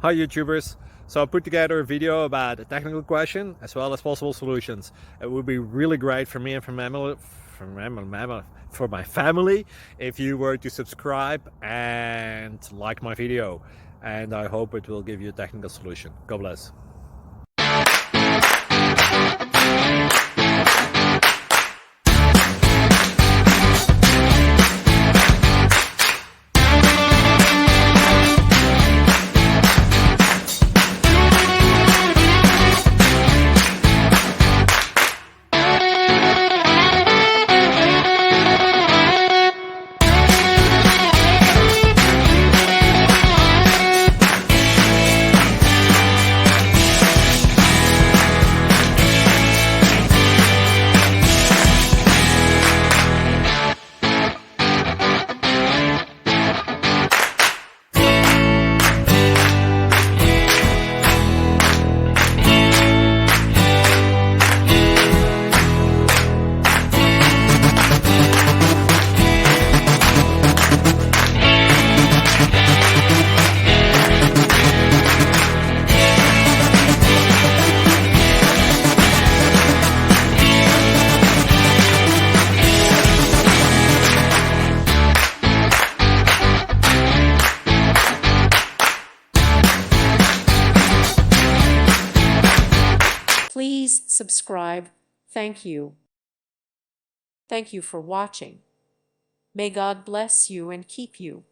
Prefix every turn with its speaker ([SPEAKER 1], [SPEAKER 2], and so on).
[SPEAKER 1] Hi YouTubers. So I put together a video about a technical question as well as possible solutions. It would be really great for me and for my family if you were to subscribe and like my video. And I hope it will give you a technical solution. God bless.
[SPEAKER 2] Please subscribe. Thank you. Thank you for watching. May God bless you and keep you.